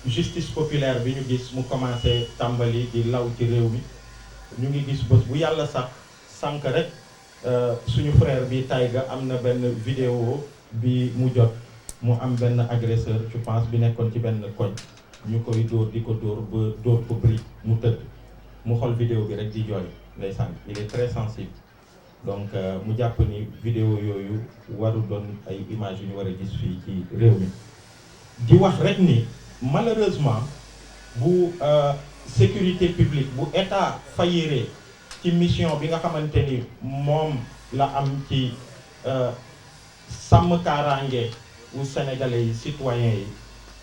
Justice populaire bi ñu gis mu commencé tàmbali di law ci réew mi ñu ngi gis bés bu yàlla sax sànq rek suñu frère bi Taïga am na benn vidéo bi mu jot mu am benn agresseur je pense bi nekkoon ci benn koñ ñu koy dóor di ko dóor ba dóor ko brique mu tëdd mu xool vidéo bi rek di jooy ndeysaan il est très sensible donc mu jàpp ni vidéo yooyu waru doon ay images yu ñu war a gis fii ci réew mi di wax rek ni malheureusement bu sécurité publique bu état fayiree ci mission bi nga xamante ni moom la am ci sàmm kaaraange wu sénégalais yi citoyens yi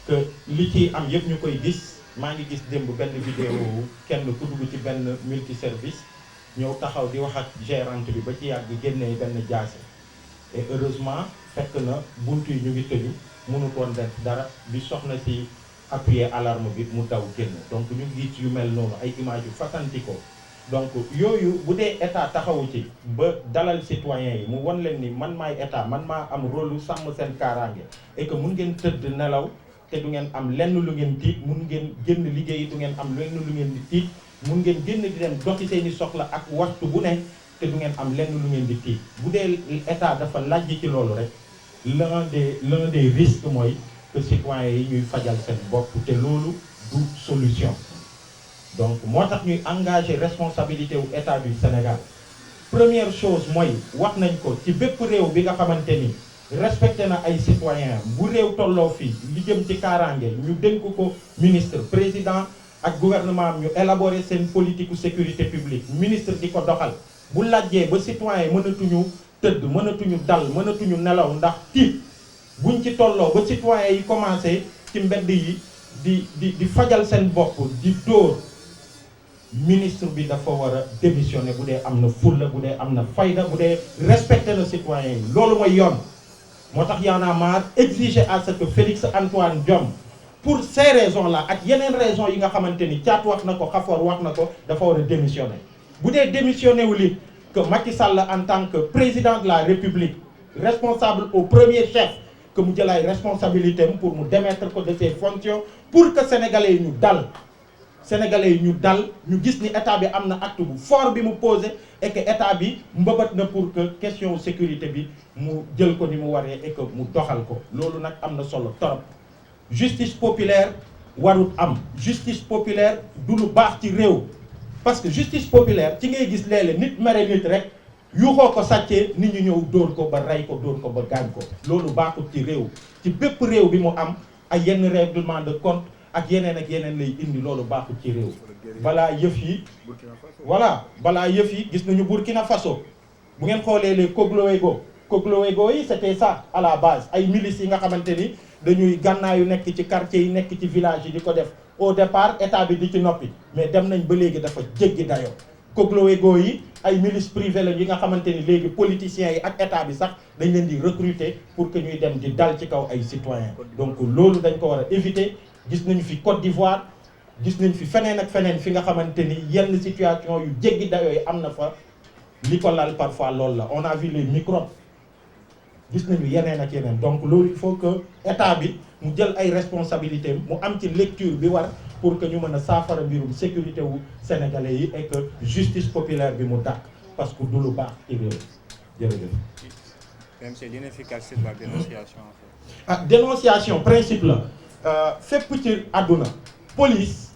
que li ci am yëpp ñu koy gis maa ngi gis démb benn vidéo kenn ku dugg ci benn multiservice ñëw taxaw di wax ak gérante bi ba ci yàgg génnee benn jaase et heureusement fekk na buntu yi ñu ngi tëju mënut woon def dara bi soxna si appuyer alarme bi mu daw génn donc ñu ngi gis yu mel noonu ay images yu fasantikoo donc yooyu bu dee état taxawu ci ba dalal citoyens yi mu won leen ni man maay état man maa am rôle lu sàmm seen kaaraange et que mun ngeen tëdd nelaw te du ngeen am lenn lu ngeen tiit mun ngeen génn liggéey du ngeen am lenn lu ngeen di tiit mun ngeen génn di dem doxi seeni soxla ak waxtu bu ne te du ngeen am lenn lu ngeen di tiit bu dee état dafa lajj ci loolu rek l'un des risques mooy que citoyens yi ñuy fajal seen bopp te loolu du solution donc moo tax ñuy engagé responsabilité wu état du Sénégal première chose mooy wax nañ ko ci bépp réew bi nga xamante ni respecté na ay citoyens bu réew tolloo fii li jëm ci kaaraange ñu dénk ko ministre président ak gouvernement ñu élaborer seen politique u sécurité publique ministre di ko doxal bu lajjee ba citoyens yi mënatuñu tëdd mënatuñu dal mënatuñu nelaw ndax tiit buñ ci tolloo ba citoyens yi commencé ci mbedd yi di fajal seen bopp di dóor ministre bi dafa war a démissionner bu dee am na fulla bu dee am na fayda bu dee respecté na citoyens yi loolu mooy yoon moo tax Y'en a marre exiger à ce que Félix Antoine Diome pour ces raisons là ak yeneen raisons yi nga xamante ni Thiat wax na ko Khafor wax na ko dafa war a démissionner bu dee démissionner wu li que Macky Sall en tant que président de la République responsable au premier chef que mu jël ay responsabilités pour mu démettre ko de ses fonctions pour que sénégalais yi ñu dal ñu gis ni état bi am na acte bu fort bi mu posé et que état bi mbëbët na pour que question sécurité bi mu jël ko ni mu waree et que mu doxal ko loolu nag am na solo torop justice populaire warut am justice populaire du lu baax ci réew parce que justice populaire ci ngay gis léeg-léeg nit mere nit rek yuuxoo ko sàccee nit ñu ñëw dóor ko ba rey ko dóor ko ba gaañ ko loolu baaxut ci réew ci bépp réew bi mu am ay yenn règlement de compte ak yeneen lay indi loolu baaxut ci réew balaa yëf yi gis nañu Burkina Faso bu ngeen xoolee les Cogloégo yi c'était ça à la base ay milices yi nga xamante ni dañuy gànnaayu nekk ci quartier yi nekk ci village yi di ko def au départ état bi di ci noppi mais dem nañ ba léegi dafa jéggi dayoo Cogloégo yi ay milices privées la yi nga xamante ni léegi politiciens yi ak état bi sax dañ leen di recruter pour que ñuy dem di dal ci kaw ay citoyens donc loolu dañ ko war a éviter gis nañu fi Côte d'Ivoire gis nañ fi feneen ak feneen fi nga xamante ni yenn situation yu jéggi dayoo yi am na fa li ko lal parfois loolu la on a vu les microbes gis nañu yeneen ak yeneen donc loolu il faut que état bi mu jël ay responsabilités mu am ci lecture bi war pour que ñu mën a saafara mbirum sécurité wu sénégalais yi et que justice populaire bi mu dàq parce que du lu baax ci réew jërëjëf. Même c'est l'inefficacité de la dénonciation en fait. Dénonciation principe la fépp ci àdduna police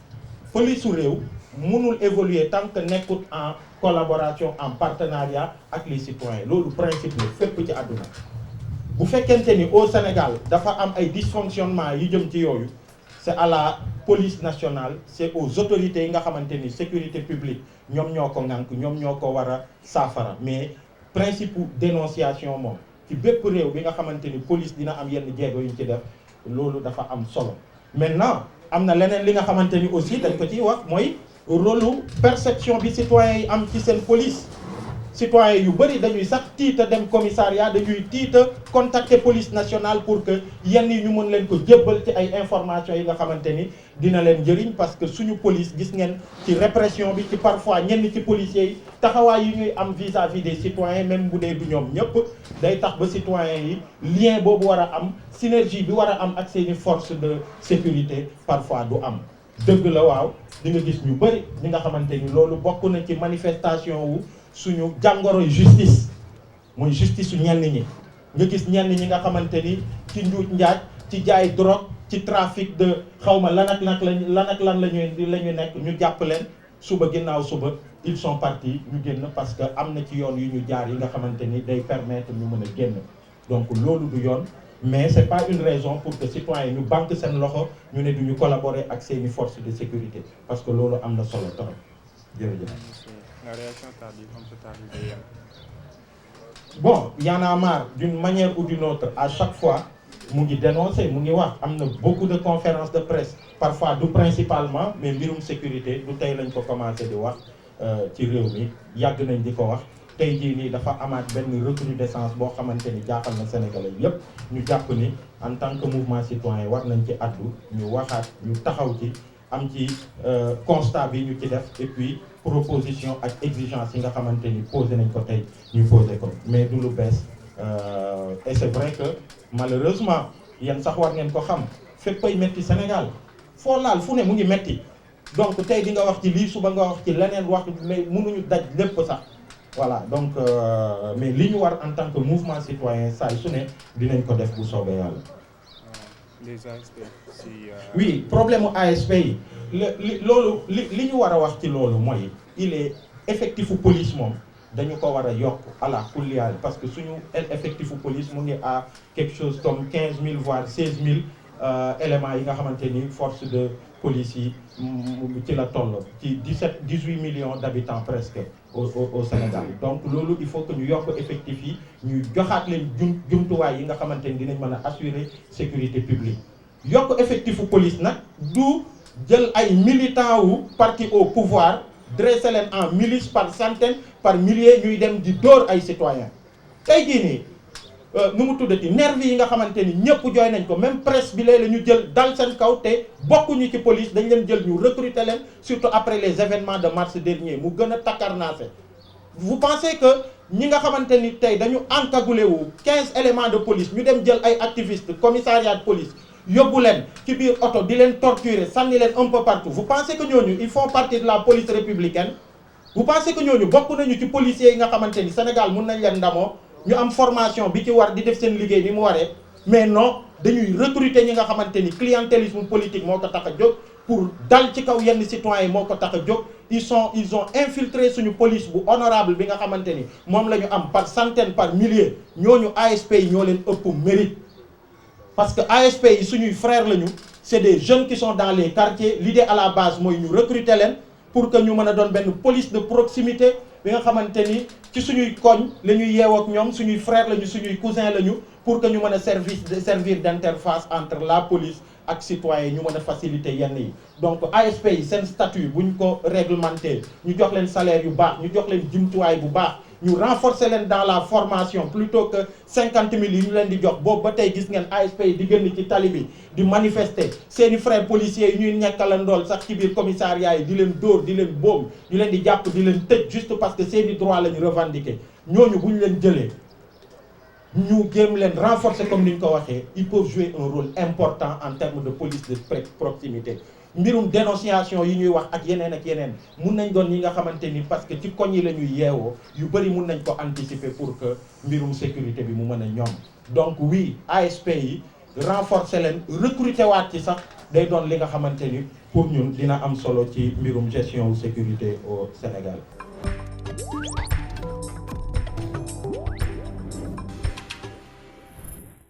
su réew mënul évoluer tant que nekkut en collaboration en partenariat ak les citoyens loolu principe la fépp ci àdduna bu fekkente ni au Sénégal dafa am ay dysfonctionnement yu jëm ci yooyu c'est à la police nationale c'est aux autorités yi nga xamante ni sécurité publique ñoom ñoo ko ŋànk ñoom ñoo ko war a saafara mais principe dénonciation moom ci bépp réew bi nga xamante ni police dina am yenn jéego yu ñu ci def loolu dafa am solo maintenant am na leneen li nga xamante ni aussi dañ ko ciy wax mooy rôle perception bi citoyens yi am ci seen police citoyens yu bëri dañuy sax tiita dem commissariat, dañuy tiita contacter police nationale pour que yenn yi ñu mën leen ko jébbal ci ay informations yi nga xamante ni dina leen njëriñ, parce que suñu police gis ngeen ci répression bi ci parfois ñenn ci policiers yi taxawaay yi ñuy am vis-à-vis des citoyens, même bu dee du ñoom ñëpp day tax ba citoyens yi lien boobu war a am, synergie bi war a am ak seeni force de sécurité parfois du am. dëgg la waaw di nga gis ñu bëri ñi nga xamante ni loolu bokk na ci manifestation wu suñu jàngoro justice, mooy justice su ñenn ñi. nga gis ñenn ñi nga xamante ni ci njuuj njaaj, ci jaay drogue, ci trafic de xawma lan ak lan la ñu nekk, ñu jàpp leen suba ginnaaw suba ils sont partis ñu génn parce que am na ci yoon yu ñu jaar yi nga xamante ni day permettre ñu mën a génn. donc loolu du yoon, mais c'est pas une raison pour que citoyens ñu banque seen loxo ñu ne duñu collaborer ak seeni forces de sécurité, parce que loolu am na solo trop. jërëjëf. La réaction tardive, un peu tardive. Bon, y en a marre d'une manière ou d'une autre, à chaque fois mu ngi dénoncer, mu ngi wax, am na beaucoup de conférences de presse, parfois du principalement, mais mbirum sécurité du tey lañ ko commencé di wax ci réew mi, yàgg nañ di ko wax. tey jii nii dafa amaat benn recrudescence boo xamante ni jaaxal na Sénégalais yépp, ñu jàpp ni en tant que mouvement citoyen war nañ ci addu, ñu waxaat, ñu taxaw ci, am ci constat bi ñu ci def, et puis proposition ak exigence yi nga xamante ni posé nañ ko tey ñu posé ko, mais du lu bees. Et c'est vrai que malheureusement yéen sax war ngeen ko xam, fépp ay metti Sénégal, foo laal fu ne mu ngi metti. donc tey di nga wax ci lii, suba nga wax ci leneen, wax mais mënuñu daj lépp sax. Voilà, donc mais li ñu war en tant que mouvement citoyen saa su ne dinañ ko def bu soobee yàlla. Les ASP si. Oui, problème mu ASP yi li ñu war a wax ci loolu mooy il est effectif police moom dañu ko war a yokk à la kulliyaal, parce que suñu effectif police mu ngi à quelque chose comme 15 000 voire 16 000 éléments yi nga xamante ni force de police yi ci la toll ci 18 millions d'habitants presque au Sénégal. donc loolu il faut que ñu yokk effectif yi, ñu joxaat leen jumtuwaay yi nga xamante ni dinañ mën a assurer sécurité publique. yokk effectifu police nag du jël ay militants wu parti au pouvoir dresser leen en milice par centaines par milliers ñuy dem di dóor ay citoyens. tey jii nii nu mu tuddati nervi yi nga xamante ni ñëpp jooy nañ ko, même presse bi léeg-léeg ñu jël dal seen kaw te bokkuñu ci police, dañ leen jël ñu recruter leen, surtout après les événements de mars dernier mu gën a takkarnaase. vous pensez que ñi nga xamante ni tey dañu encagoulé wu 15 éléments de police ñu dem jël ay activistes commissariat de police yóbbu leen ci biir oto di leen torturer, sànni leen un peu partout, vous pensez que ñooñu ils font partie de la police républicaine? vous pensez que ñooñu bokk nañu ci policiers yi nga xamante ni Sénégal mun nañ leen ndamoo, ñu am formation bi ci war di def seen liggéey ni mu waree? mais non, dañuy recruter ñi nga xamante ni clientélisme politique moo ko tax a jóg, pour dal ci kaw yenn citoyens yi moo ko tax a jóg. ils ont infiltré suñu police bu honorable bi nga xamante ni moom la ñu am par centaines par milliers. ñooñu ASP yi ñoo leen ëpp mérite, parce que ASP yi suñuy frères lañu, c'est des jeunes qui sont dans les quartiers. l'idée à la base mooy ñu recruter leen pour que ñu mën a doon benn police de proximité bi nga xamante ni ci suñuy koñ la ñuy yeewoo ak ñoom, suñuy frères lañu, suñuy cousins lañu, pour que ñu mën a servir d'interface entre la police ak citoyens, ñu mën a faciliter yenn yi. donc ASP yi seen statut buñ ko réglementé, ñu jox leen salaire yu baax, ñu jox leen jumtuwaay bu baax, ñu renforcer leen dans la formation plutôt que 50 000 yi ñu leen di jox. boobu ba tey gis ngeen ASP yi di génn ci tali bi di manifester, seeni frères policiers yi ñuy nekkalandool sax ci biir commissariat yi di leen dóor, di leen boom, ñu leen di jàpp, di leen tëj juste parce que seeni droit la ñu revendiquer. ñooñu bu ñu leen jëlee ñu jéem leen renforcer comme ni ñu ko waxee, ils peuvent jouer un rôle important en termes de police de proximité. mbirum dénonciation yi ñuy wax ak yeneen mun nañ doon ñi nga xamante ni parce que ci koñ yi la ñuy yeewoo, yu bëri mun nañ ko anticiper pour que mbirum sécurité bi mu mën a ñoom. donc oui, ASP yi renforcer leen, recruter waat ci sax day doon li nga xamante ni pour ñun dina am solo ci mbirum gestion sécurité au Sénégal.